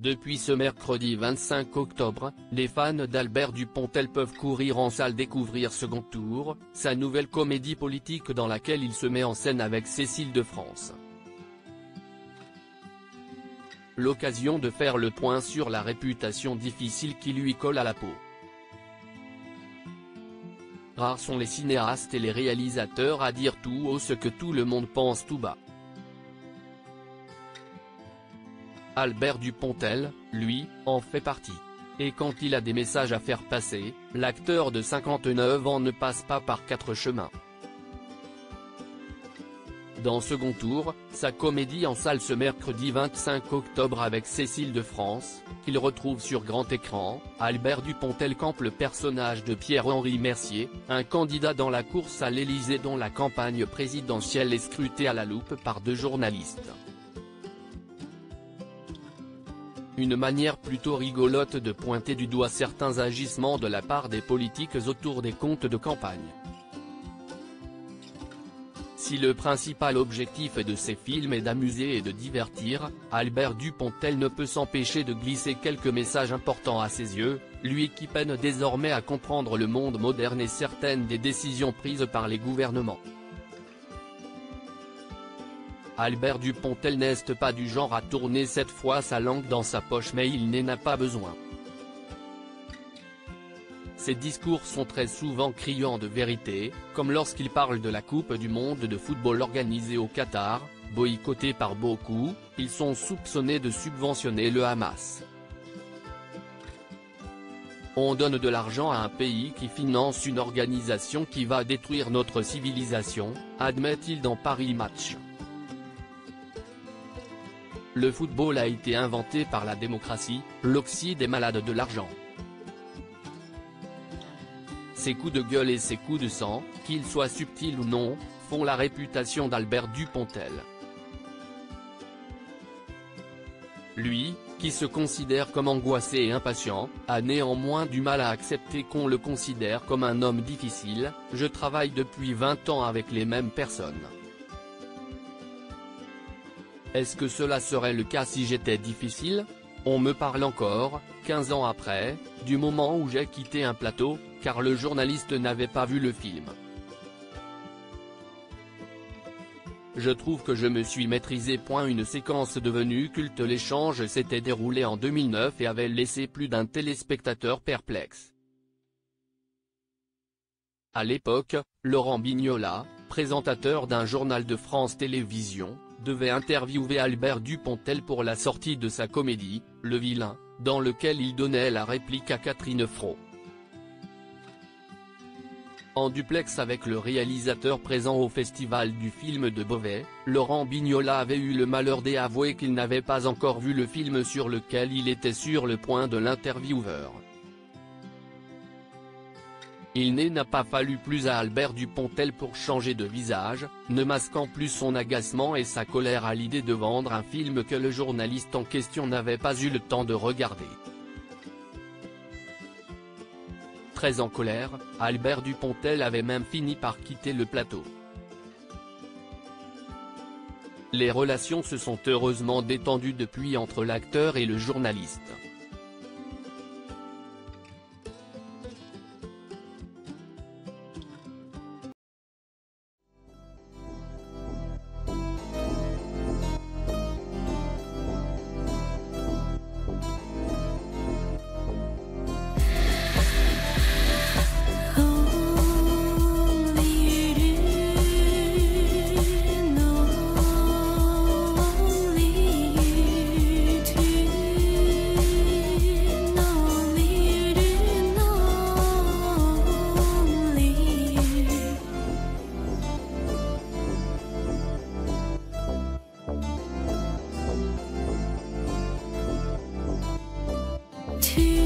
Depuis ce mercredi 25 octobre, les fans d'Albert Dupontel peuvent courir en salle découvrir Second Tour, sa nouvelle comédie politique dans laquelle il se met en scène avec Cécile de France. L'occasion de faire le point sur la réputation difficile qui lui colle à la peau. Rares sont les cinéastes et les réalisateurs à dire tout haut ce que tout le monde pense tout bas. Albert Dupontel, lui, en fait partie. Et quand il a des messages à faire passer, l'acteur de 59 ans ne passe pas par quatre chemins. Dans Second Tour, sa comédie en salle ce mercredi 25 octobre avec Cécile de France, qu'il retrouve sur grand écran, Albert Dupontel campe le personnage de Pierre-Henri Mercier, un candidat dans la course à l'Élysée dont la campagne présidentielle est scrutée à la loupe par deux journalistes. Une manière plutôt rigolote de pointer du doigt certains agissements de la part des politiques autour des comptes de campagne. Si le principal objectif de ces films est d'amuser et de divertir, Albert Dupontel ne peut s'empêcher de glisser quelques messages importants à ses yeux, lui qui peine désormais à comprendre le monde moderne et certaines des décisions prises par les gouvernements. Albert Dupontel n'est pas du genre à tourner cette fois sa langue dans sa poche, mais il n'en a pas besoin. Ses discours sont très souvent criants de vérité, comme lorsqu'il parle de la Coupe du monde de football organisée au Qatar, boycottée par beaucoup. Ils sont soupçonnés de subventionner le Hamas. On donne de l'argent à un pays qui finance une organisation qui va détruire notre civilisation, admet-il dans Paris Match. Le football a été inventé par la démocratie, l'Occident est malade de l'argent. Ces coups de gueule et ces coups de sang, qu'ils soient subtils ou non, font la réputation d'Albert Dupontel. Lui, qui se considère comme angoissé et impatient, a néanmoins du mal à accepter qu'on le considère comme un homme difficile. Je travaille depuis 20 ans avec les mêmes personnes. Est-ce que cela serait le cas si j'étais difficile? On me parle encore, 15 ans après, du moment où j'ai quitté un plateau, car le journaliste n'avait pas vu le film. Je trouve que je me suis maîtrisé. Une séquence devenue culte. L'échange s'était déroulé en 2009 et avait laissé plus d'un téléspectateur perplexe. À l'époque, Laurent Bignola, présentateur d'un journal de France Télévisions, devait interviewer Albert Dupontel pour la sortie de sa comédie, Le Vilain, dans lequel il donnait la réplique à Catherine Fro. En duplex avec le réalisateur présent au Festival du film de Beauvais, Laurent Bignola avait eu le malheur d'avouer qu'il n'avait pas encore vu le film sur lequel il était sur le point de l'intervieweur. Il n'a pas fallu plus à Albert Dupontel pour changer de visage, ne masquant plus son agacement et sa colère à l'idée de vendre un film que le journaliste en question n'avait pas eu le temps de regarder. Très en colère, Albert Dupontel avait même fini par quitter le plateau. Les relations se sont heureusement détendues depuis entre l'acteur et le journaliste. To